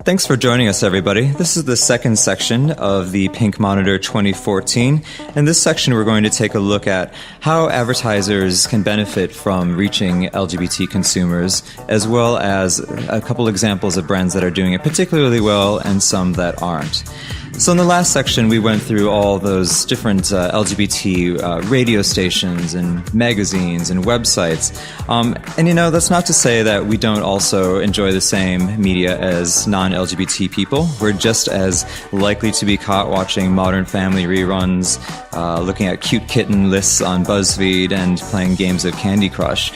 Thanks for joining us, everybody. This is the second section of the Pink Monitor 2014. In this section, we're going to take a look at how advertisers can benefit from reaching LGBT consumers, as well as a couple examples of brands that are doing it particularly well and some that aren't. So in the last section, we went through all those different LGBT radio stations and magazines and websites. And, you know, that's not to say that we don't also enjoy the same media as non-LGBT people. We're just as likely to be caught watching Modern Family reruns, looking at cute kitten lists on BuzzFeed, and playing games of Candy Crush.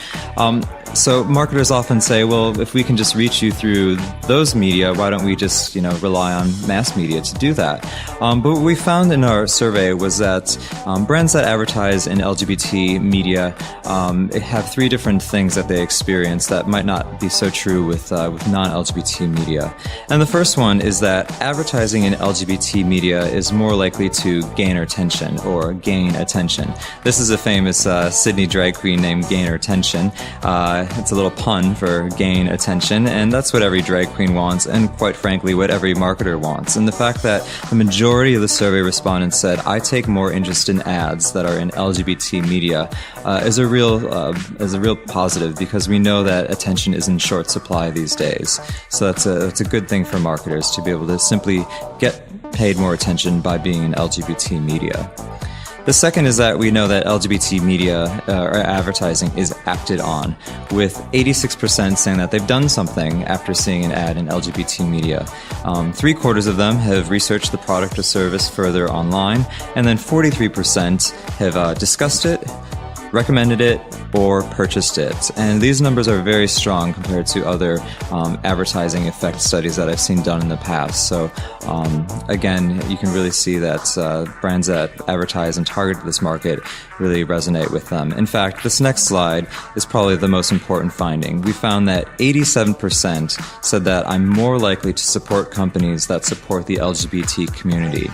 So marketers often say, well, if we can just reach you through those media, why don't we just, rely on mass media to do that? But what we found in our survey was that brands that advertise in LGBT media have three different things that they experience that might not be so true with non-LGBT media. And the first one is that advertising in LGBT media is more likely to gain attention. This is a famous Sydney drag queen named Gain Attention. It's a little pun for gain attention, and that's what every drag queen wants, and quite frankly, what every marketer wants. And the fact that the majority of the survey respondents said, I take more interest in ads that are in LGBT media is a real positive, because we know that attention is in short supply these days. So that's a good thing for marketers to be able to simply get paid more attention by being in LGBT media. The second is that we know that LGBT media or advertising is acted on, with 86% saying that they've done something after seeing an ad in LGBT media. 3/4 of them have researched the product or service further online, and then 43% have discussed it, recommended it, or purchased it. And these numbers are very strong compared to other advertising effect studies that I've seen done in the past. So again, you can really see that brands that advertise and target this market really resonate with them. In fact, this next slide is probably the most important finding. We found that 87% said that I'm more likely to support companies that support the LGBT community.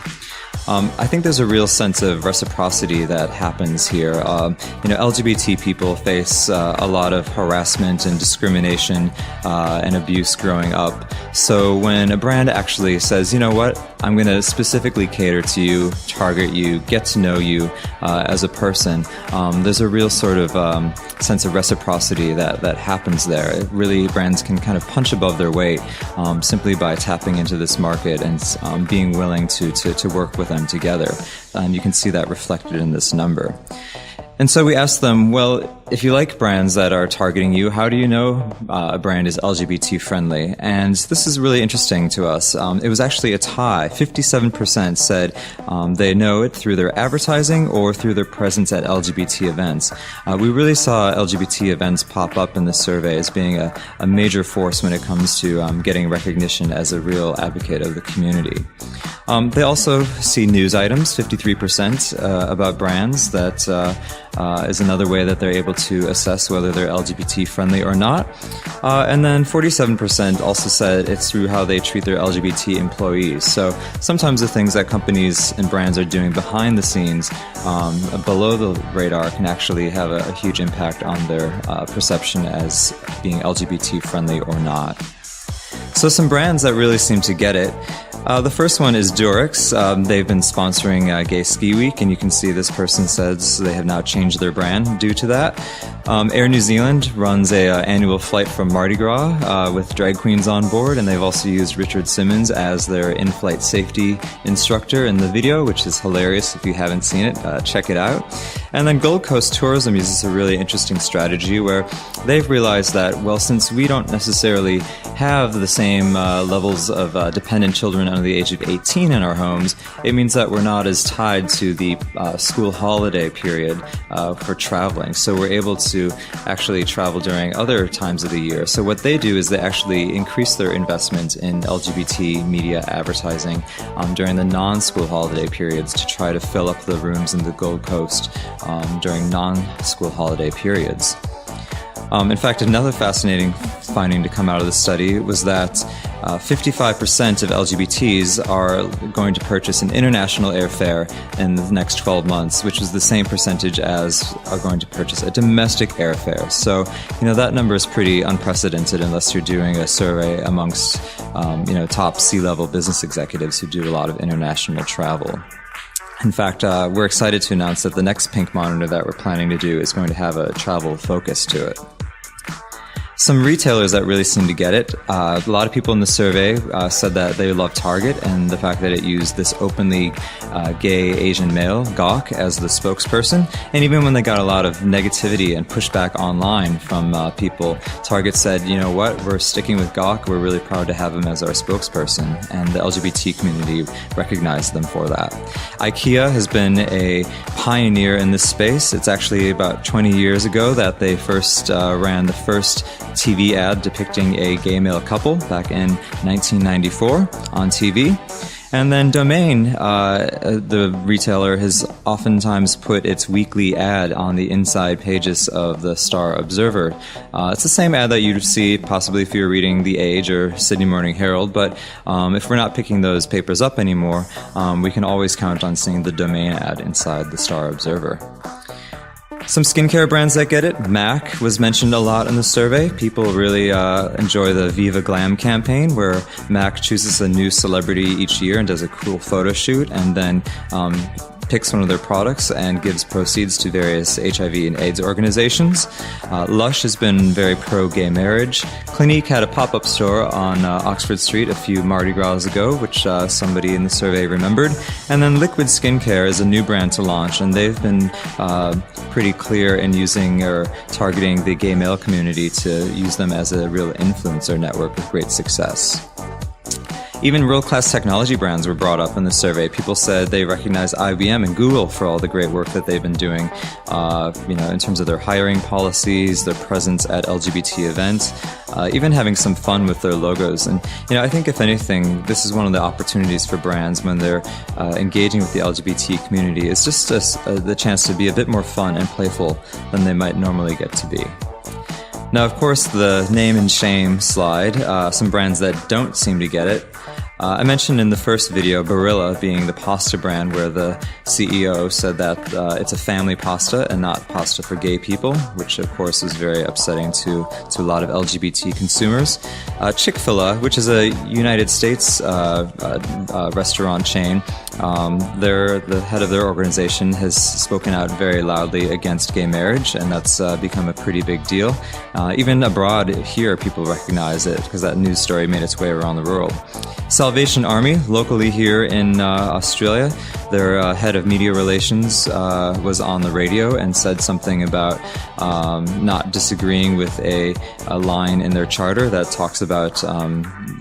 I think there's a real sense of reciprocity that happens here. LGBT people face a lot of harassment and discrimination and abuse growing up. So when a brand actually says, you know what, I'm going to specifically cater to you, target you, get to know you as a person, there's a real sort of sense of reciprocity that happens there. Really, brands can kind of punch above their weight simply by tapping into this market and being willing to work with them together. You can see that reflected in this number. And so we asked them, well, if you like brands that are targeting you, how do you know a brand is LGBT friendly? And this is really interesting to us. It was actually a tie. 57% said they know it through their advertising or through their presence at LGBT events. We really saw LGBT events pop up in the survey as being a major force when it comes to getting recognition as a real advocate of the community. They also see news items, 53% about brands. That is another way that they're able to assess whether they're LGBT friendly or not. And then 47% also said it's through how they treat their LGBT employees. So sometimes the things that companies and brands are doing behind the scenes, below the radar, can actually have a huge impact on their perception as being LGBT friendly or not. So some brands that really seem to get it. The first one is Durex. They've been sponsoring Gay Ski Week, and you can see this person says they have now changed their brand due to that. Air New Zealand runs a annual flight from Mardi Gras with drag queens on board, and they've also used Richard Simmons as their in-flight safety instructor in the video, which is hilarious. If you haven't seen it, check it out. And then Gold Coast Tourism uses a really interesting strategy where they've realized that, well, since we don't necessarily have the same levels of dependent children under the age of 18 in our homes, it means that we're not as tied to the school holiday period for traveling. So we're able to actually travel during other times of the year. So what they do is they actually increase their investment in LGBT media advertising during the non-school holiday periods to try to fill up the rooms in the Gold Coast during non-school holiday periods. In fact, another fascinating finding to come out of the study was that 55% of LGBTs are going to purchase an international airfare in the next 12 months, which is the same percentage as are going to purchase a domestic airfare. So, that number is pretty unprecedented unless you're doing a survey amongst, top C-level business executives who do a lot of international travel. In fact, we're excited to announce that the next Pink Monitor that we're planning to do is going to have a travel focus to it. Some retailers that really seem to get it. A lot of people in the survey said that they love Target and the fact that it used this openly gay Asian male, Gawk, as the spokesperson. And even when they got a lot of negativity and pushback online from people, Target said, you know what, we're sticking with Gawk. We're really proud to have him as our spokesperson. And the LGBT community recognized them for that. IKEA has been a pioneer in this space. It's actually about 20 years ago that they first ran the first TV ad depicting a gay male couple back in 1994 on TV. And then Domain, the retailer, has oftentimes put its weekly ad on the inside pages of the Star Observer. It's the same ad that you'd see possibly if you were reading The Age or Sydney Morning Herald, but if we're not picking those papers up anymore, we can always count on seeing the Domain ad inside the Star Observer. Some skincare brands that get it. MAC was mentioned a lot in the survey. People really enjoy the Viva Glam campaign, where MAC chooses a new celebrity each year and does a cool photo shoot, and then picks one of their products and gives proceeds to various HIV and AIDS organizations. Lush has been very pro-gay marriage. Clinique had a pop-up store on Oxford Street a few Mardi Gras ago, which somebody in the survey remembered. And then Liquid Skincare is a new brand to launch, and they've been pretty clear in using or targeting the gay male community to use them as a real influencer network with great success. Even world-class technology brands were brought up in the survey. People said they recognize IBM and Google for all the great work that they've been doing, in terms of their hiring policies, their presence at LGBT events, even having some fun with their logos. And, I think if anything, this is one of the opportunities for brands when they're engaging with the LGBT community. It's just the chance to be a bit more fun and playful than they might normally get to be. Now, of course, the name and shame slide, some brands that don't seem to get it. I mentioned in the first video Barilla being the pasta brand where the CEO said that it's a family pasta and not pasta for gay people, which of course is very upsetting to a lot of LGBT consumers. Chick-fil-A, which is a United States restaurant chain, the head of their organization has spoken out very loudly against gay marriage, and that's become a pretty big deal. Even abroad here, people recognize it because that news story made its way around the world. Salvation Army, locally here in Australia, their head of media relations was on the radio and said something about not disagreeing with a line in their charter that talks about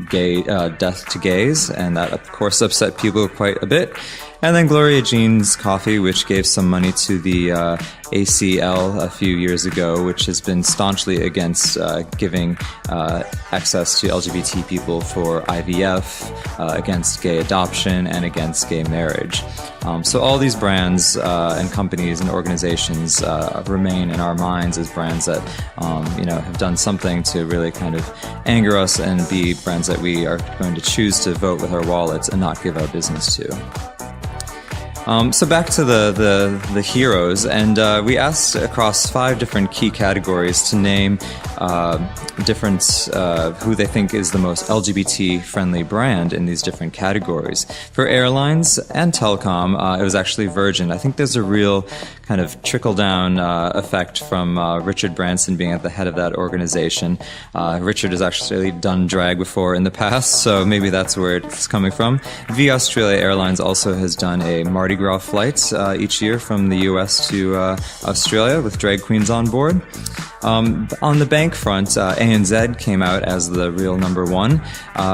gay death to gays, and that of course upset people quite a bit. And then Gloria Jean's Coffee, which gave some money to the ACL a few years ago, which has been staunchly against giving access to LGBT people for IVF, against gay adoption, and against gay marriage. So all these brands and companies and organizations remain in our minds as brands that have done something to really kind of anger us and be brands that we are going to choose to vote with our wallets and not give our business to. So back to the heroes, and we asked across 5 different key categories to name who they think is the most LGBT-friendly brand in these different categories. For airlines and telecom, it was actually Virgin. I think there's a real kind of trickle-down effect from Richard Branson being at the head of that organization. Richard has actually done drag before in the past, so maybe that's where it's coming from. Via Australia Airlines also has done a Mardi Gras flight each year from the US to Australia with drag queens on board. On the bank front, ANZ came out as the real number 1,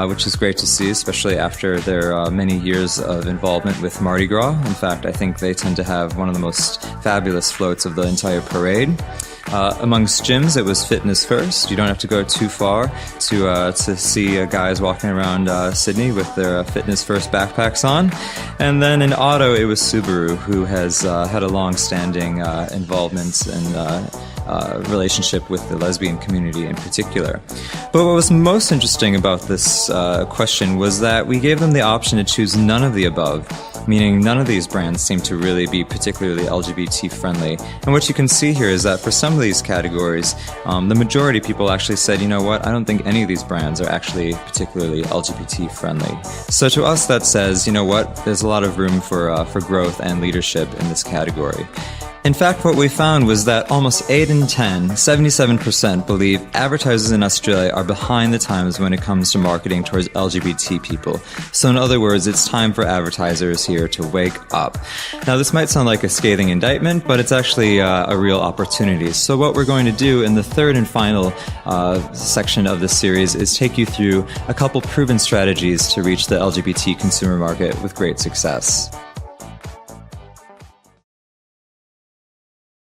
which is great to see, especially after their many years of involvement with Mardi Gras. In fact, I think they tend to have one of the most fabulous floats of the entire parade. Amongst gyms, it was Fitness First. You don't have to go too far to see guys walking around Sydney with their Fitness First backpacks on. And then in auto, it was Subaru, who has had a long-standing involvement and relationship with the lesbian community in particular. But what was most interesting about this question was that we gave them the option to choose none of the above, meaning none of these brands seem to really be particularly LGBT friendly. And what you can see here is that for some of these categories, the majority of people actually said, you know what, I don't think any of these brands are actually particularly LGBT friendly. So to us that says, you know what, there's a lot of room for growth and leadership in this category. In fact, what we found was that almost 8 in 10, 77%, believe advertisers in Australia are behind the times when it comes to marketing towards LGBT people. So in other words, it's time for advertisers here to wake up. Now, this might sound like a scathing indictment, but it's actually a real opportunity. So what we're going to do in the third and final section of this series is take you through a couple proven strategies to reach the LGBT consumer market with great success.